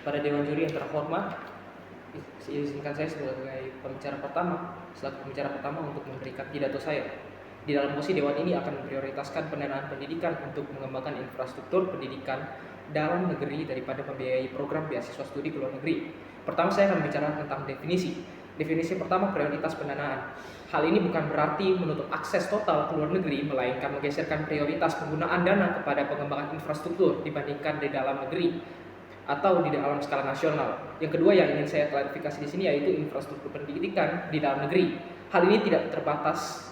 Pada Dewan Juri yang terhormat, izinkan saya sebagai selaku pembicara pertama untuk memberikan pidato saya. Di dalam posisi Dewan ini akan memprioritaskan pendanaan pendidikan untuk mengembangkan infrastruktur pendidikan dalam negeri daripada membiayai program beasiswa studi ke luar negeri. Pertama, saya akan bicara tentang definisi. Definisi pertama, prioritas pendanaan. Hal ini bukan berarti menutup akses total ke luar negeri, melainkan menggeserkan prioritas penggunaan dana kepada pengembangan infrastruktur dibandingkan di dalam negeri atau di dalam skala nasional. Yang kedua yang ingin saya klarifikasi di sini yaitu infrastruktur pendidikan di dalam negeri. Hal ini tidak terbatas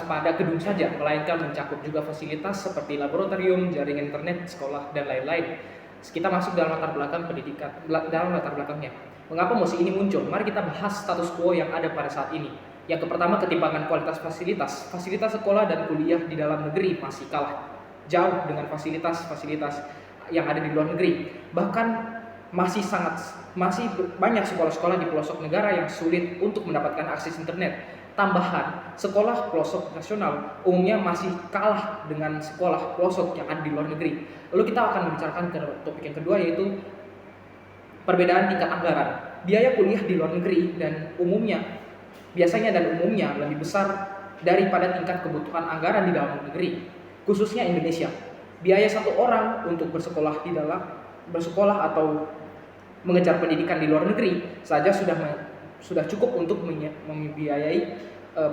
pada gedung saja, melainkan mencakup juga fasilitas seperti laboratorium, jaringan internet, sekolah, dan lain-lain. Kita masuk dalam latar belakangnya. Mengapa mosi ini muncul? Mari kita bahas status quo yang ada pada saat ini. Yang pertama, ketimpangan kualitas fasilitas. Fasilitas sekolah dan kuliah di dalam negeri masih kalah jauh dengan fasilitas-fasilitas yang ada di luar negeri. Bahkan masih banyak sekolah-sekolah di pelosok negara yang sulit untuk mendapatkan akses internet. Tambahan, sekolah pelosok nasional umumnya masih kalah dengan sekolah pelosok yang ada di luar negeri. Lalu kita akan membicarakan ke topik yang kedua, yaitu perbedaan tingkat anggaran. Biaya kuliah di luar negeri biasanya lebih besar daripada tingkat kebutuhan anggaran di dalam negeri, khususnya Indonesia. Biaya satu orang untuk bersekolah atau mengejar pendidikan di luar negeri saja sudah cukup untuk membiayai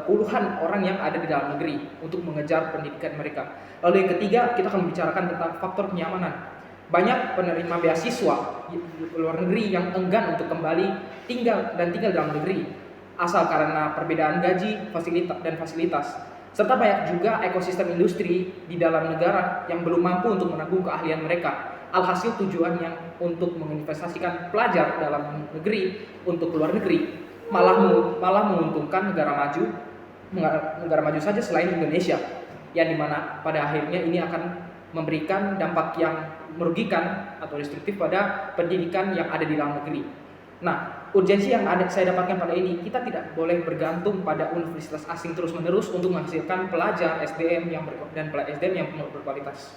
puluhan orang yang ada di dalam negeri untuk mengejar pendidikan mereka. Lalu yang ketiga, kita akan membicarakan tentang faktor kenyamanan. Banyak penerima beasiswa di luar negeri yang enggan untuk kembali tinggal dalam negeri asal karena perbedaan gaji, fasilitas. Serta banyak juga ekosistem industri di dalam negara yang belum mampu untuk menanggung keahlian mereka. Alhasil tujuan yang untuk menginvestasikan pelajar dalam negeri untuk luar negeri malah menguntungkan negara maju saja selain Indonesia, yang dimana pada akhirnya ini akan memberikan dampak yang merugikan atau destruktif pada pendidikan yang ada di dalam negeri. Nah, urgensi yang saya dapatkan pada ini, kita tidak boleh bergantung pada universitas asing terus-menerus untuk menghasilkan pelajar SDM yang berkualitas.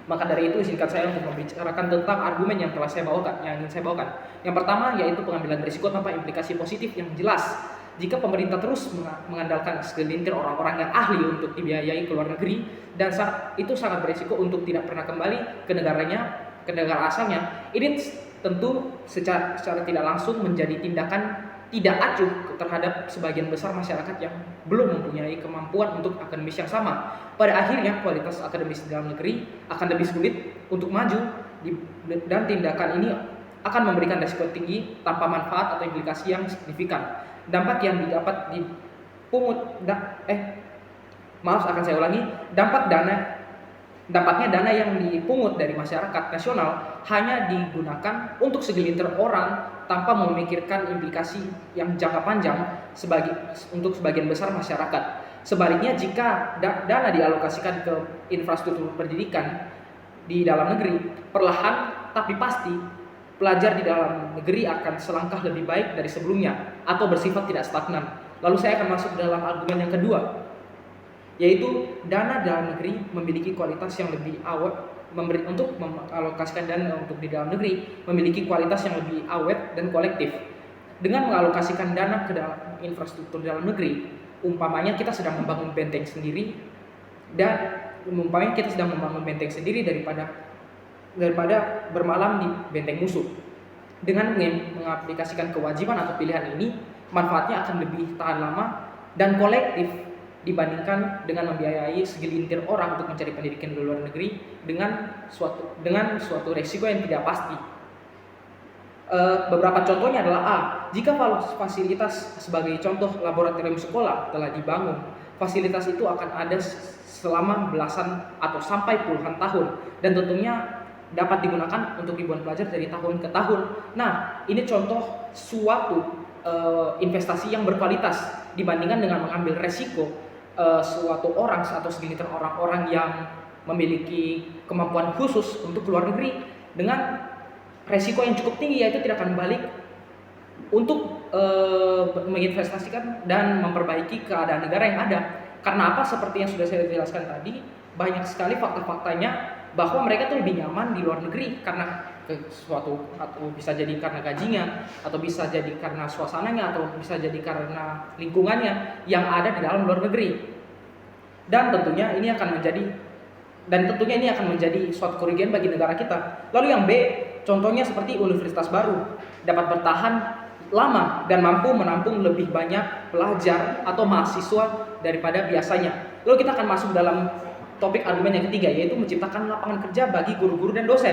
Maka dari itu izinkan saya untuk membicarakan tentang argumen yang ingin saya bawakan. Yang pertama yaitu pengambilan risiko tanpa implikasi positif yang jelas. Jika pemerintah terus mengandalkan segelintir orang-orang yang ahli untuk dibiayai ke luar negeri, dan itu sangat berisiko untuk tidak pernah kembali ke negara asalnya, ini tentu secara tidak langsung menjadi tindakan tidak acuh terhadap sebagian besar masyarakat yang belum mempunyai kemampuan untuk akademis yang sama. Pada akhirnya kualitas akademis di dalam negeri akan lebih sulit untuk maju, dan tindakan ini akan memberikan risiko tinggi tanpa manfaat atau implikasi yang signifikan. Dampak yang didapat Dampaknya dana yang dipungut dari masyarakat nasional hanya digunakan untuk segelintir orang tanpa memikirkan implikasi yang jangka panjang untuk sebagian besar masyarakat. Sebaliknya, jika dana dialokasikan ke infrastruktur pendidikan di dalam negeri, perlahan tapi pasti pelajar di dalam negeri akan selangkah lebih baik dari sebelumnya atau bersifat tidak stagnan. Lalu saya akan masuk dalam argumen yang kedua, yaitu dana dalam negeri memiliki kualitas yang lebih awet. Untuk mengalokasikan dana untuk di dalam negeri memiliki kualitas yang lebih awet dan kolektif. Dengan mengalokasikan dana ke dalam infrastruktur dalam negeri, umpamanya kita sedang membangun benteng sendiri daripada bermalam di benteng musuh. Dengan mengaplikasikan kewajiban atau pilihan ini, manfaatnya akan lebih tahan lama dan kolektif dibandingkan dengan membiayai segelintir orang untuk mencari pendidikan di luar negeri dengan suatu resiko yang tidak pasti. Beberapa contohnya adalah jika fasilitas sebagai contoh laboratorium sekolah telah dibangun, fasilitas itu akan ada selama belasan atau sampai puluhan tahun, dan tentunya dapat digunakan untuk ribuan pelajar dari tahun ke tahun. Nah, ini contoh suatu investasi yang berkualitas dibandingkan dengan mengambil resiko suatu orang atau segelintir orang-orang yang memiliki kemampuan khusus untuk keluar negeri dengan resiko yang cukup tinggi, yaitu tidak akan balik untuk menginvestasikan dan memperbaiki keadaan negara yang ada. Karena apa? Seperti yang sudah saya jelaskan tadi, banyak sekali fakta-faktanya bahwa mereka tuh lebih nyaman di luar negeri karena suatu, atau bisa jadi karena gajinya, atau bisa jadi karena suasananya, atau bisa jadi karena lingkungannya yang ada di dalam luar negeri. Dan tentunya ini akan menjadi suatu kerugian bagi negara kita. Lalu yang B, contohnya seperti universitas baru dapat bertahan lama dan mampu menampung lebih banyak pelajar atau mahasiswa daripada biasanya. Lalu kita akan masuk dalam topik argumen yang ketiga, yaitu menciptakan lapangan kerja bagi guru-guru dan dosen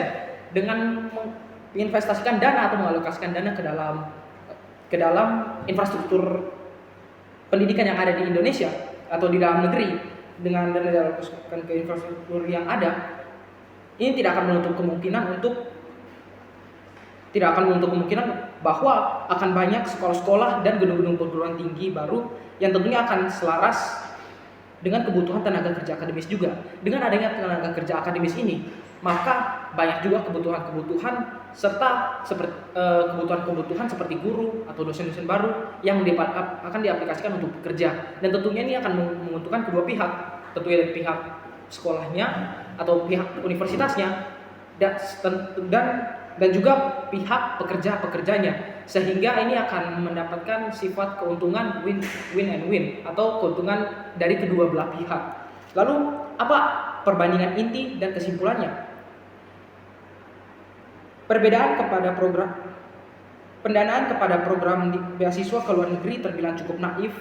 dengan menginvestasikan dana atau mengalokasikan dana ke dalam infrastruktur pendidikan yang ada di Indonesia atau di dalam negeri. Dengan dana dialokasikan ke infrastruktur yang ada, ini tidak akan menutup kemungkinan bahwa akan banyak sekolah-sekolah dan gedung-gedung perguruan tinggi baru yang tentunya akan selaras dengan kebutuhan tenaga kerja akademis juga. Dengan adanya tenaga kerja akademis ini, maka banyak juga kebutuhan seperti guru atau dosen-dosen baru yang akan diaplikasikan untuk bekerja. Dan tentunya ini akan menguntungkan kedua pihak, tentunya dari pihak sekolahnya atau pihak universitasnya dan juga pihak pekerjanya, sehingga ini akan mendapatkan sifat keuntungan win and win atau keuntungan dari kedua belah pihak. Lalu apa perbandingan inti dan kesimpulannya? Pendanaan kepada program beasiswa ke luar negeri terbilang cukup naif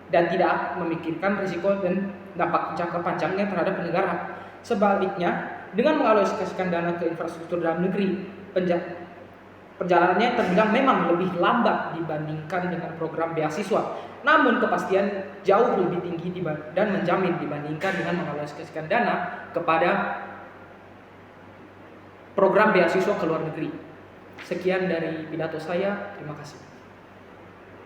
dan tidak memikirkan risiko dan dampak jangka panjangnya terhadap negara. Sebaliknya, dengan mengalokasikan dana ke infrastruktur dalam negeri, perjalanannya terbilang memang lebih lambat dibandingkan dengan program beasiswa. Namun kepastian jauh lebih tinggi dan menjamin dibandingkan dengan mengalokasikan dana kepada program beasiswa ke luar negeri. Sekian dari pidato saya, terima kasih.